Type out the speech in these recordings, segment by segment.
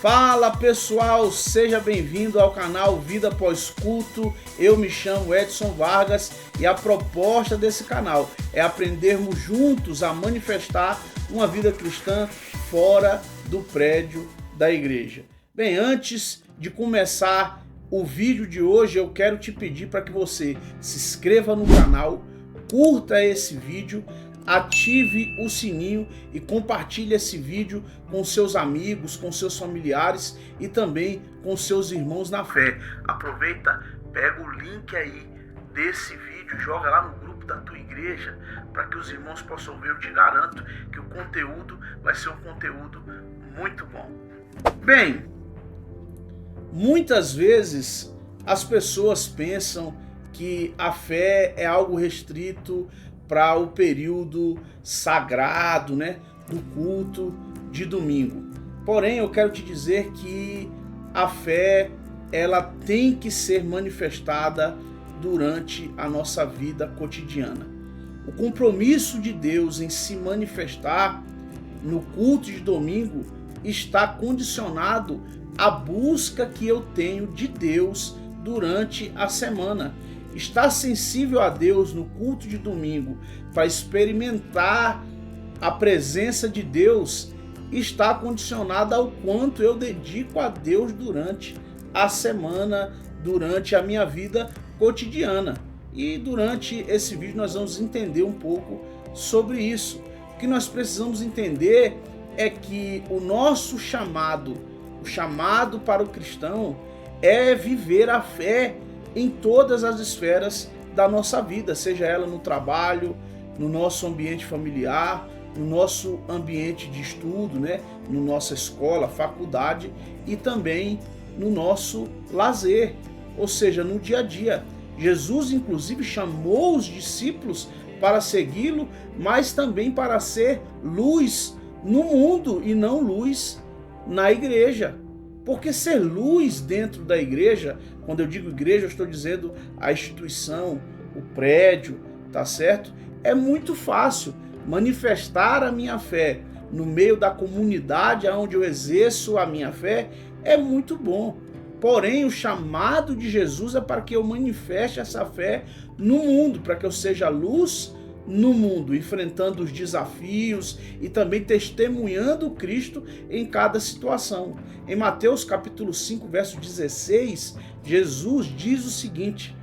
Fala pessoal, seja bem-vindo ao canal Vida Pós-Culto. Eu me chamo Edson Vargas e a proposta desse canal é aprendermos juntos a manifestar uma vida cristã fora do prédio da igreja. Bem, antes de começar o vídeo de hoje, eu quero te pedir para que você se inscreva no canal, curta esse vídeo, ative o sininho e compartilhe esse vídeo com seus amigos, com seus familiares e também com seus irmãos na fé. Aproveita, pega o link aí desse vídeo, joga lá no grupo da tua igreja para que os irmãos possam ver. Eu te garanto que o conteúdo vai ser um conteúdo muito bom. Bem, muitas vezes as pessoas pensam que a fé é algo restrito para o período sagrado, do culto de domingo. Porém, eu quero te dizer que a fé, ela tem que ser manifestada durante a nossa vida cotidiana. O compromisso de Deus em se manifestar no culto de domingo está condicionado à busca que eu tenho de Deus durante a semana. Estar sensível a Deus no culto de domingo para experimentar a presença de Deus está condicionado ao quanto eu dedico a Deus durante a semana, durante a minha vida cotidiana. E durante esse vídeo nós vamos entender um pouco sobre isso. O que nós precisamos entender é que o nosso chamado, o chamado para o cristão, é viver a fé em todas as esferas da nossa vida, seja ela no trabalho, no nosso ambiente familiar, no nosso ambiente de estudo, no nossa escola, faculdade e também no nosso lazer, ou seja, no dia a dia. Jesus, inclusive, chamou os discípulos para segui-lo, mas também para ser luz no mundo e não luz na igreja. Porque ser luz dentro da igreja, quando eu digo igreja, eu estou dizendo a instituição, o prédio, tá certo? É muito fácil manifestar a minha fé no meio da comunidade onde eu exerço a minha fé, é muito bom. Porém, o chamado de Jesus é para que eu manifeste essa fé no mundo, para que eu seja luz no mundo, enfrentando os desafios e também testemunhando Cristo em cada situação. Em Mateus capítulo 5, verso 16, Jesus diz o seguinte: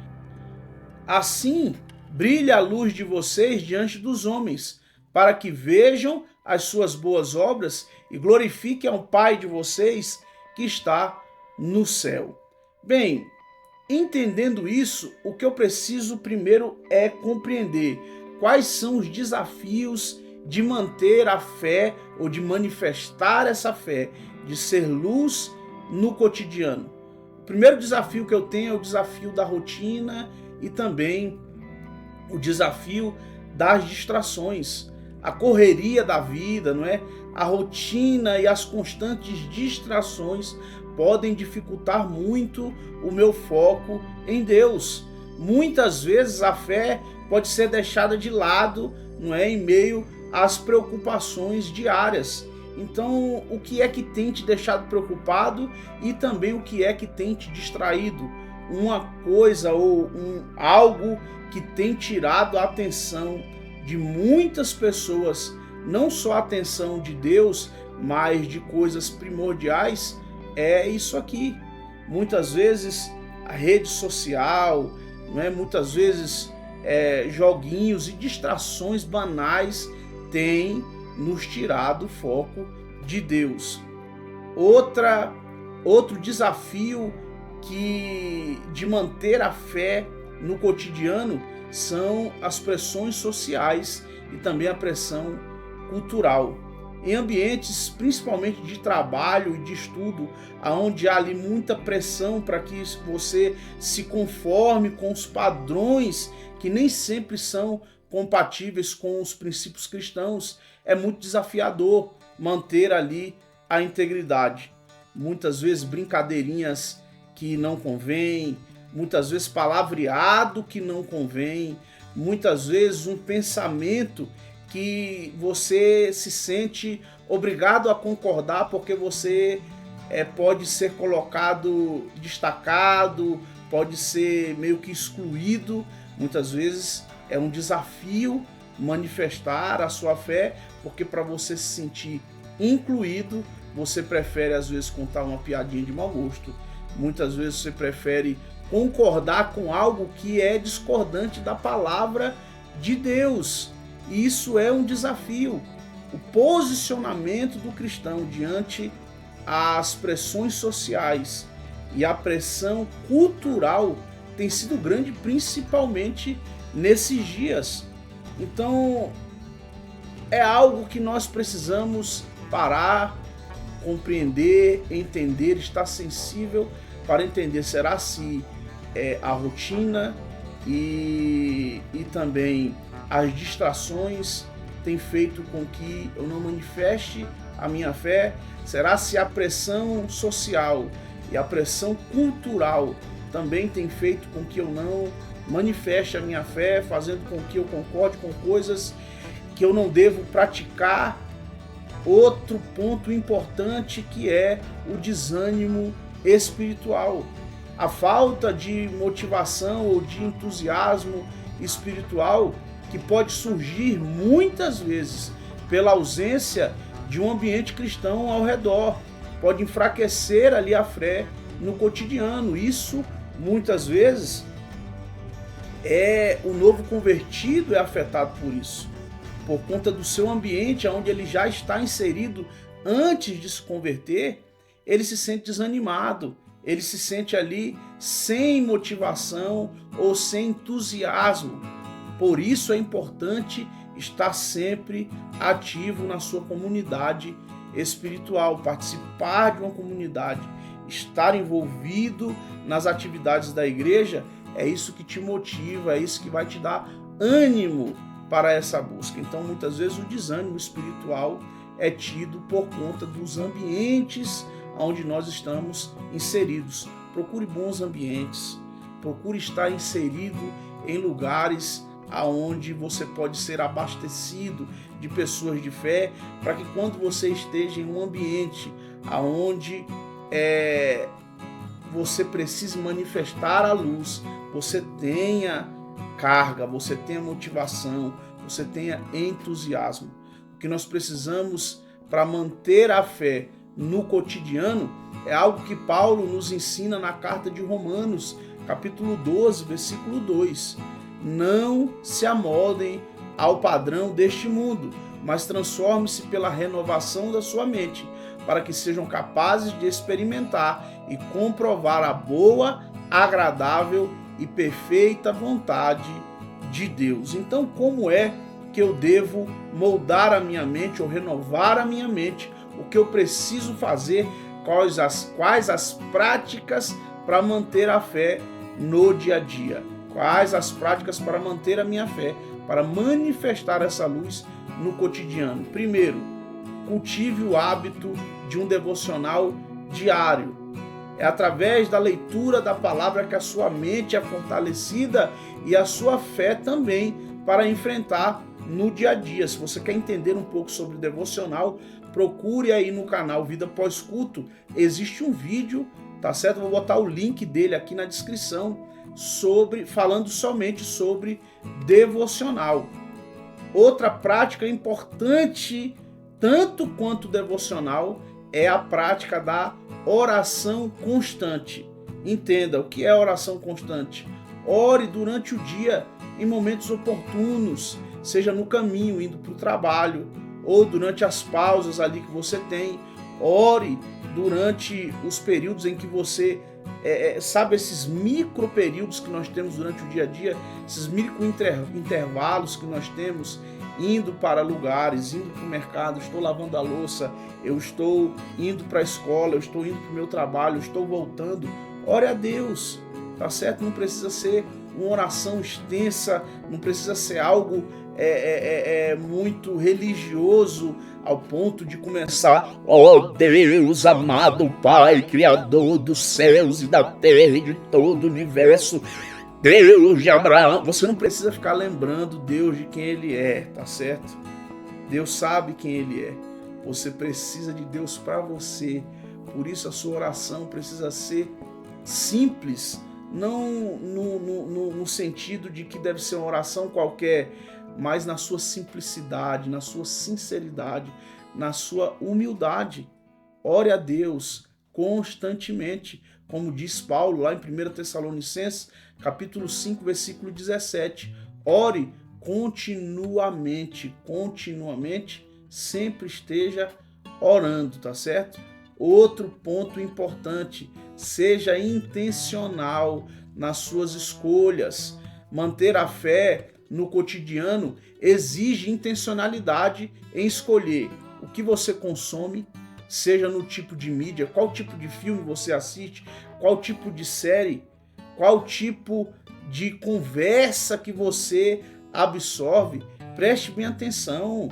assim brilha a luz de vocês diante dos homens, para que vejam as suas boas obras e glorifiquem ao Pai de vocês que está no céu. Bem, entendendo isso, o que eu preciso primeiro é compreender quais são os desafios de manter a fé ou de manifestar essa fé, de ser luz no cotidiano. O primeiro desafio que eu tenho é o desafio da rotina e também o desafio das distrações, a correria da vida, A rotina e as constantes distrações podem dificultar muito o meu foco em Deus. Muitas vezes a fé pode ser deixada de lado, em meio às preocupações diárias. Então, o que é que tem te deixado preocupado e também o que é que tem te distraído? Uma coisa ou algo que tem tirado a atenção de muitas pessoas, não só a atenção de Deus, mas de coisas primordiais, é isso aqui. Muitas vezes a rede social, muitas vezes joguinhos e distrações banais têm nos tirado o foco de Deus. Outro desafio de manter a fé no cotidiano são as pressões sociais e também a pressão cultural. Em ambientes principalmente de trabalho e de estudo, onde há ali muita pressão para que você se conforme com os padrões que nem sempre são compatíveis com os princípios cristãos, é muito desafiador manter ali a integridade. Muitas vezes brincadeirinhas que não convêm, muitas vezes palavreado que não convém, muitas vezes um pensamento que você se sente obrigado a concordar porque você pode ser colocado, destacado, pode ser meio que excluído. Muitas vezes é um desafio manifestar a sua fé, porque para você se sentir incluído, você prefere às vezes contar uma piadinha de mau gosto. Muitas vezes você prefere concordar com algo que é discordante da palavra de Deus. Isso é um desafio. O posicionamento do cristão diante as pressões sociais e a pressão cultural tem sido grande, principalmente nesses dias. Então, é algo que nós precisamos parar, compreender, entender, estar sensível para entender. Será se a rotina e também as distrações têm feito com que eu não manifeste a minha fé? Será se a pressão social e a pressão cultural também tem feito com que eu não manifeste a minha fé, fazendo com que eu concorde com coisas que eu não devo praticar? Outro ponto importante, que é o desânimo espiritual. A falta de motivação ou de entusiasmo espiritual, que pode surgir muitas vezes pela ausência de um ambiente cristão ao redor, pode enfraquecer ali a fé no cotidiano. Isso muitas vezes o novo convertido é afetado por isso, por conta do seu ambiente onde ele já está inserido antes de se converter. Ele se sente desanimado, ele se sente ali sem motivação ou sem entusiasmo. Por isso é importante estar sempre ativo na sua comunidade espiritual, participar de uma comunidade, estar envolvido nas atividades da igreja. É isso que te motiva, é isso que vai te dar ânimo para essa busca. Então, muitas vezes o desânimo espiritual é tido por conta dos ambientes onde nós estamos inseridos. Procure bons ambientes, procure estar inserido em lugares aonde você pode ser abastecido de pessoas de fé, para que quando você esteja em um ambiente aonde você precise manifestar a luz, você tenha carga, você tenha motivação, você tenha entusiasmo. O que nós precisamos para manter a fé no cotidiano é algo que Paulo nos ensina na carta de Romanos, capítulo 12, versículo 2. Não se amoldem ao padrão deste mundo, mas transforme-se pela renovação da sua mente, para que sejam capazes de experimentar e comprovar a boa, agradável e perfeita vontade de Deus. Então, como é que eu devo moldar a minha mente ou renovar a minha mente? O que eu preciso fazer? Quais as práticas para manter a fé no dia a dia? Quais as práticas para manter a minha fé, para manifestar essa luz no cotidiano? Primeiro, cultive o hábito de um devocional diário. É através da leitura da palavra que a sua mente é fortalecida e a sua fé também, para enfrentar no dia a dia. Se você quer entender um pouco sobre o devocional, procure aí no canal Vida Pós-Culto. Existe um vídeo, tá certo? Vou botar o link dele aqui na descrição, falando somente sobre devocional. Outra prática importante, tanto quanto devocional, é a prática da oração constante. Entenda o que é oração constante. Ore durante o dia, em momentos oportunos, seja no caminho, indo para o trabalho, ou durante as pausas ali que você tem. Ore durante os períodos em que você, sabe, esses micro períodos que nós temos durante o dia a dia, esses micro intervalos que nós temos, indo para lugares, indo para o mercado, estou lavando a louça, eu estou indo para a escola, eu estou indo para o meu trabalho, eu estou voltando. Ore a Deus, tá certo? Não precisa ser uma oração extensa, não precisa ser algo muito religioso ao ponto de começar: ó Deus amado Pai, Criador dos céus e da terra e de todo o universo, Deus de Abraão. Você não precisa ficar lembrando Deus de quem Ele é, tá certo? Deus sabe quem Ele é. Você precisa de Deus para você. Por isso a sua oração precisa ser simples, não no sentido de que deve ser uma oração qualquer, mas na sua simplicidade, na sua sinceridade, na sua humildade. Ore a Deus constantemente, como diz Paulo lá em 1 Tessalonicenses, capítulo 5, versículo 17. Ore continuamente, sempre esteja orando, tá certo? Outro ponto importante, seja intencional nas suas escolhas. Manter a fé no cotidiano exige intencionalidade em escolher o que você consome, seja no tipo de mídia, qual tipo de filme você assiste, qual tipo de série, qual tipo de conversa que você absorve. Preste bem atenção.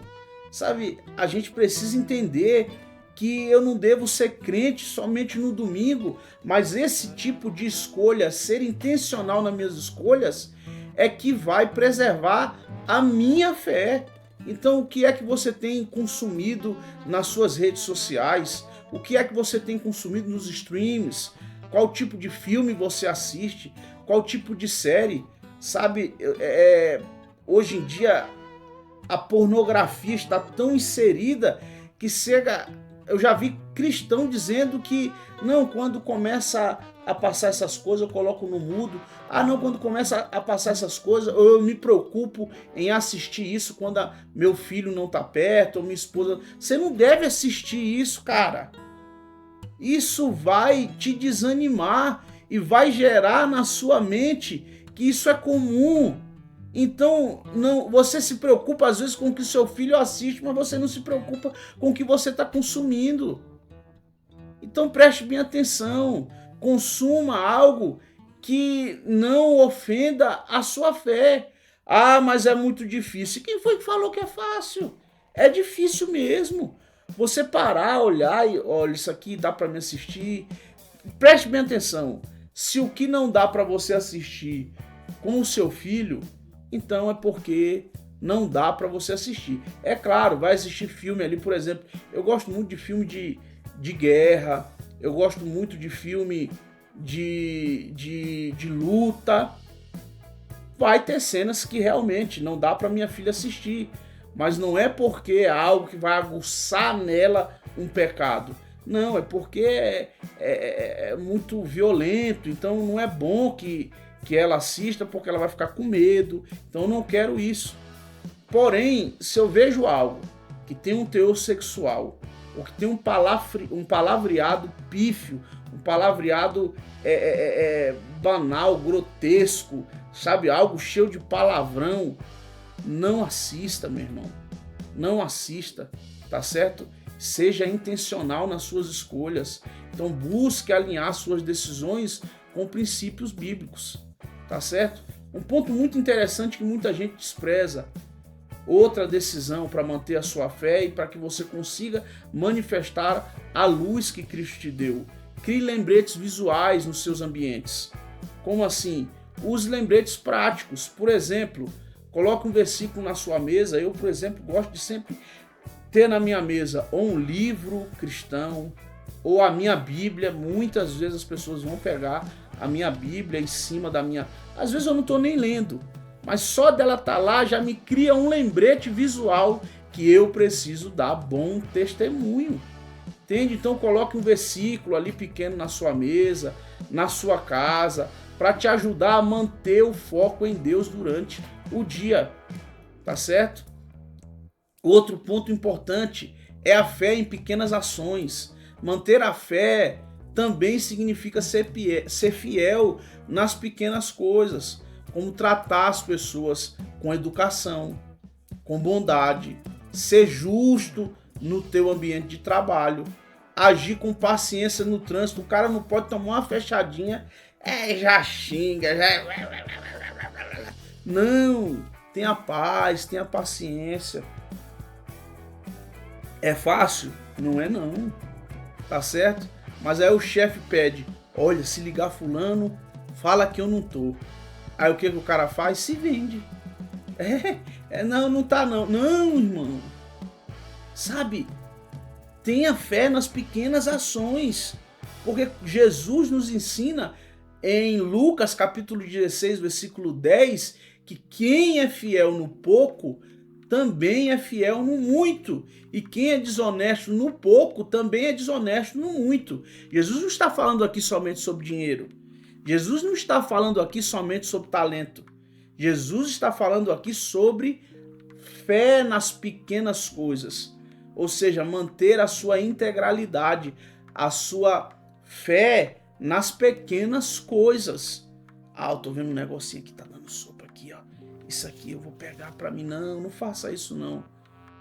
Sabe, a gente precisa entender que eu não devo ser crente somente no domingo, mas esse tipo de escolha, ser intencional nas minhas escolhas, é que vai preservar a minha fé. Então, o que é que você tem consumido nas suas redes sociais? O que é que você tem consumido nos streams? Qual tipo de filme você assiste? Qual tipo de série? Sabe, hoje em dia a pornografia está tão inserida que chega... Eu já vi cristão dizendo que não, quando começa a passar essas coisas eu coloco no mudo. Ah, não, quando começa a passar essas coisas eu me preocupo em assistir isso quando meu filho não está perto ou minha esposa. Você não deve assistir isso, cara. Isso vai te desanimar e vai gerar na sua mente que isso é comum. Então, não, você se preocupa às vezes com o que seu filho assiste, mas você não se preocupa com o que você está consumindo. Então preste bem atenção, consuma algo que não ofenda a sua fé. Ah, mas é muito difícil. Quem foi que falou que é fácil? É difícil mesmo. Você parar, olhar e olha, isso aqui dá para me assistir. Preste bem atenção. Se o que não dá para você assistir com o seu filho, então é porque não dá para você assistir. É claro, vai assistir filme ali, por exemplo. Eu gosto muito de filme de guerra, eu gosto muito de filme de luta. Vai ter cenas que realmente não dá para minha filha assistir, mas não é porque é algo que vai aguçar nela um pecado. Não, é porque é muito violento, então não é bom que ela assista porque ela vai ficar com medo. Então eu não quero isso. Porém, se eu vejo algo que tem um teor sexual, ou que tem um palavreado pífio, um palavreado banal, grotesco, sabe, algo cheio de palavrão, não assista, meu irmão. Não assista, tá certo? Seja intencional nas suas escolhas. Então busque alinhar suas decisões com princípios bíblicos. Tá certo? Um ponto muito interessante que muita gente despreza. Outra decisão para manter a sua fé e para que você consiga manifestar a luz que Cristo te deu. Crie lembretes visuais nos seus ambientes. Como assim? Use lembretes práticos. Por exemplo, coloque um versículo na sua mesa. Eu, por exemplo, gosto de sempre ter na minha mesa ou um livro cristão ou a minha Bíblia. Muitas vezes as pessoas vão pegar a minha Bíblia em cima da minha... Às vezes eu não estou nem lendo, mas só dela estar lá já me cria um lembrete visual que eu preciso dar bom testemunho. Entende? Então coloque um versículo ali pequeno na sua mesa, na sua casa, para te ajudar a manter o foco em Deus durante o dia. Tá certo? Outro ponto importante é a fé em pequenas ações. Manter a fé também significa ser fiel nas pequenas coisas, como tratar as pessoas com educação, com bondade, ser justo no teu ambiente de trabalho, agir com paciência no trânsito. O cara não pode tomar uma fechadinha, já xinga, já... Não, tenha paz, tenha paciência. É fácil? Não é não, tá certo? Mas aí o chefe pede, olha, se ligar fulano, fala que eu não tô. Aí o que o cara faz? Se vende. Não tá não. Não, irmão. Sabe? Tenha fé nas pequenas ações, porque Jesus nos ensina em Lucas capítulo 16, versículo 10, que quem é fiel no pouco, também é fiel no muito. E quem é desonesto no pouco, também é desonesto no muito. Jesus não está falando aqui somente sobre dinheiro. Jesus não está falando aqui somente sobre talento. Jesus está falando aqui sobre fé nas pequenas coisas. Ou seja, manter a sua integralidade, a sua fé nas pequenas coisas. Eu tô vendo um negocinho aqui, tá dando sopa aqui, ó. Isso aqui eu vou pegar pra mim. Não faça isso não.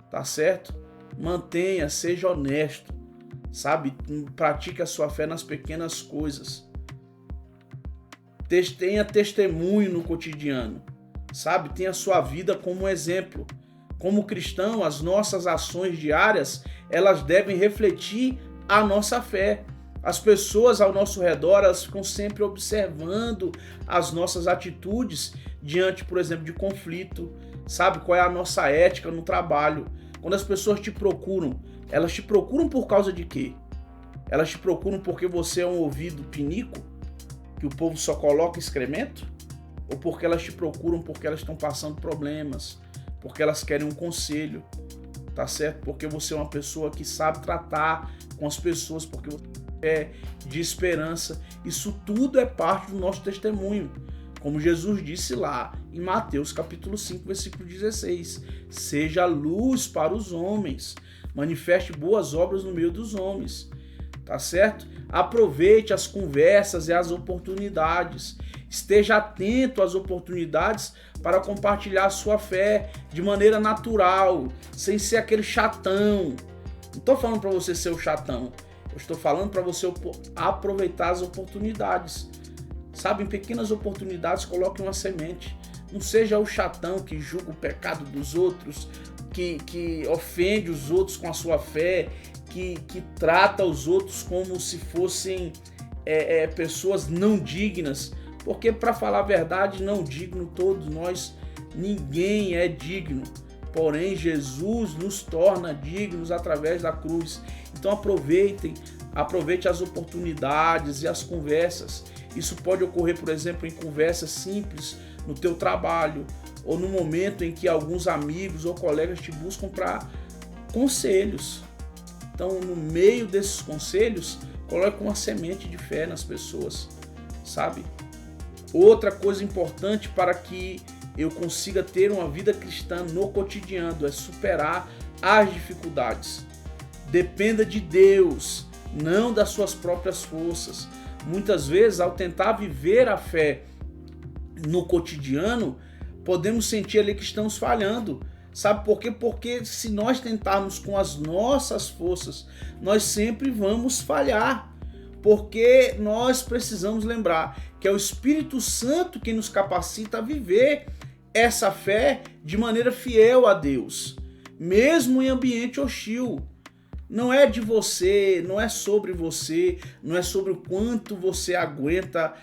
Tá certo? Mantenha, seja honesto. Sabe? Pratique a sua fé nas pequenas coisas. Tenha testemunho no cotidiano. Sabe? Tenha a sua vida como exemplo. Como cristão, as nossas ações diárias, elas devem refletir a nossa fé. As pessoas ao nosso redor, elas ficam sempre observando as nossas atitudes diante, por exemplo, de conflito. Sabe qual é a nossa ética no trabalho? Quando as pessoas te procuram, elas te procuram por causa de quê? Elas te procuram porque você é um ouvido pinico, que o povo só coloca excremento? Ou porque elas te procuram porque elas estão passando problemas? Porque elas querem um conselho, tá certo? Porque você é uma pessoa que sabe tratar com as pessoas, porque você é de esperança. Isso tudo é parte do nosso testemunho. Como Jesus disse lá em Mateus capítulo 5, versículo 16. Seja luz para os homens, manifeste boas obras no meio dos homens, tá certo? Aproveite as conversas e as oportunidades. Esteja atento às oportunidades para compartilhar a sua fé de maneira natural, sem ser aquele chatão. Não estou falando para você ser o chatão. Eu estou falando para você aproveitar as oportunidades. Sabe, em pequenas oportunidades, coloque uma semente. Não seja o chatão que julga o pecado dos outros, que ofende os outros com a sua fé, que trata os outros como se fossem pessoas não dignas. Porque, para falar a verdade, não digno, todos nós, ninguém é digno. Porém, Jesus nos torna dignos através da cruz. Então aproveite as oportunidades e as conversas. Isso pode ocorrer, por exemplo, em conversas simples no teu trabalho, ou no momento em que alguns amigos ou colegas te buscam para conselhos. Então, no meio desses conselhos, coloque uma semente de fé nas pessoas, sabe? Outra coisa importante para que eu consiga ter uma vida cristã no cotidiano é superar as dificuldades. Dependa de Deus, não das suas próprias forças. Muitas vezes, ao tentar viver a fé no cotidiano, podemos sentir ali que estamos falhando. Sabe por quê? Porque se nós tentarmos com as nossas forças, nós sempre vamos falhar. Porque nós precisamos lembrar que é o Espírito Santo que nos capacita a viver essa fé de maneira fiel a Deus, mesmo em ambiente hostil. Não é de você, não é sobre você, não é sobre o quanto você aguenta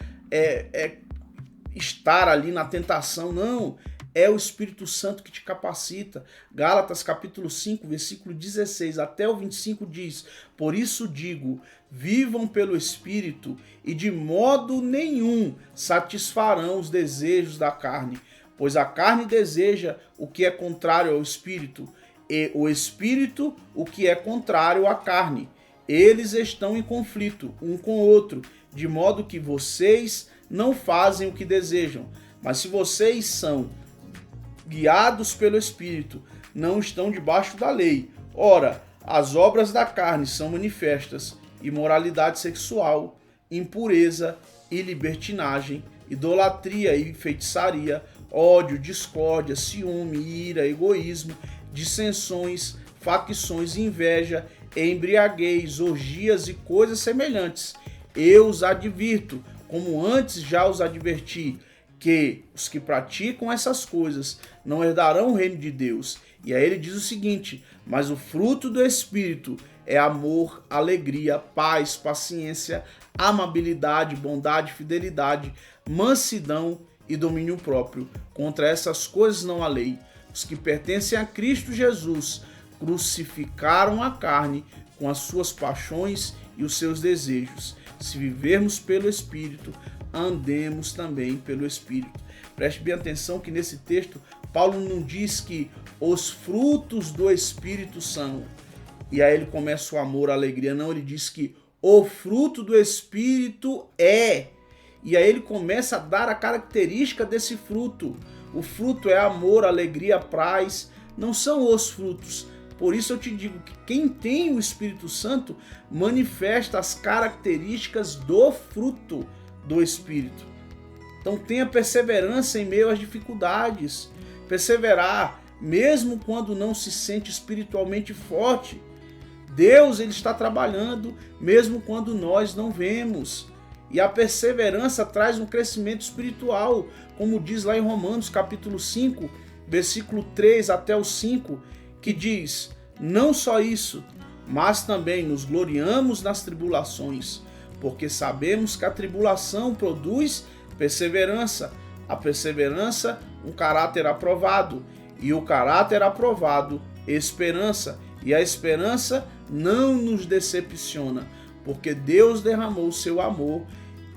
estar ali na tentação, não. É o Espírito Santo que te capacita. Gálatas capítulo 5, versículo 16 até o 25 diz: por isso digo, vivam pelo Espírito e de modo nenhum satisfarão os desejos da carne, pois a carne deseja o que é contrário ao Espírito, e o Espírito o que é contrário à carne. Eles estão em conflito um com o outro, de modo que vocês não fazem o que desejam. Mas se vocês são guiados pelo Espírito, não estão debaixo da lei. Ora, as obras da carne são manifestas: imoralidade sexual, impureza e libertinagem, idolatria e feitiçaria, ódio, discórdia, ciúme, ira, egoísmo, dissensões, facções, inveja, embriaguez, orgias e coisas semelhantes. Eu os advirto, como antes já os adverti, que os que praticam essas coisas não herdarão o reino de Deus. E aí ele diz o seguinte: mas o fruto do Espírito é amor, alegria, paz, paciência, amabilidade, bondade, fidelidade, mansidão e domínio próprio. Contra essas coisas não há lei. Os que pertencem a Cristo Jesus crucificaram a carne com as suas paixões e os seus desejos. Se vivermos pelo Espírito, andemos também pelo Espírito. Preste bem atenção que nesse texto, Paulo não diz que os frutos do Espírito são, e aí ele começa o amor, a alegria. Não, ele diz que o fruto do Espírito é. E aí ele começa a dar a característica desse fruto. O fruto é amor, alegria, paz. Não são os frutos. Por isso eu te digo que quem tem o Espírito Santo manifesta as características do fruto do Espírito. Então tenha perseverança em meio às dificuldades. Perseverar, mesmo quando não se sente espiritualmente forte. Deus, ele está trabalhando, mesmo quando nós não vemos. E a perseverança traz um crescimento espiritual, como diz lá em Romanos capítulo 5, versículo 3 até o 5, que diz: não só isso, mas também nos gloriamos nas tribulações, porque sabemos que a tribulação produz perseverança. A perseverança, um caráter aprovado, e o caráter aprovado, esperança. E a esperança não nos decepciona, porque Deus derramou o seu amor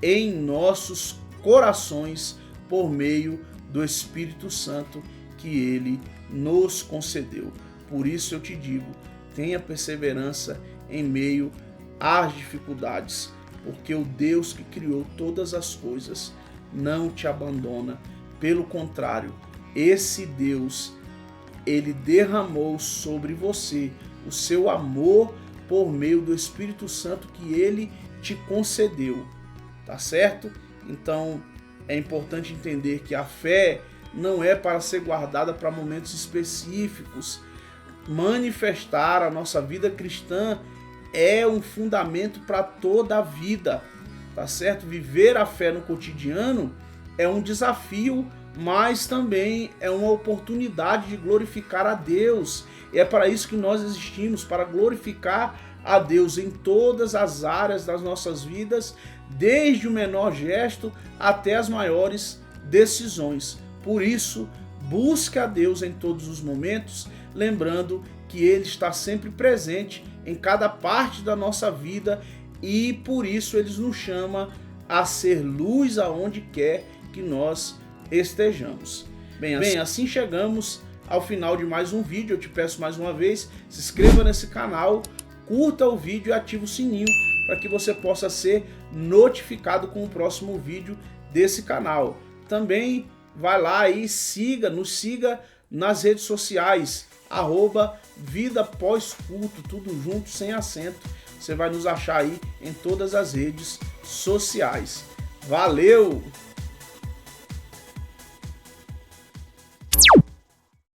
em nossos corações por meio do Espírito Santo que ele nos concedeu. Por isso eu te digo, tenha perseverança em meio às dificuldades, porque o Deus que criou todas as coisas não te abandona. Pelo contrário, esse Deus, ele derramou sobre você o seu amor por meio do Espírito Santo que ele te concedeu, tá certo? Então é importante entender que a fé não é para ser guardada para momentos específicos. Manifestar a nossa vida cristã é um fundamento para toda a vida, tá certo? Viver a fé no cotidiano é um desafio, mas também é uma oportunidade de glorificar a Deus. E é para isso que nós existimos, para glorificar a Deus em todas as áreas das nossas vidas, desde o menor gesto até as maiores decisões. Por isso, busque a Deus em todos os momentos, lembrando que Ele está sempre presente em cada parte da nossa vida e por isso Ele nos chama a ser luz aonde quer que nós estejamos. Bem, assim chegamos ao final de mais um vídeo. Eu te peço mais uma vez, se inscreva nesse canal, curta o vídeo e ative o sininho para que você possa ser notificado com o próximo vídeo desse canal. Também vai lá e nos siga nas redes sociais, @vida pós culto, tudo junto, sem acento. Você vai nos achar aí em todas as redes sociais. Valeu!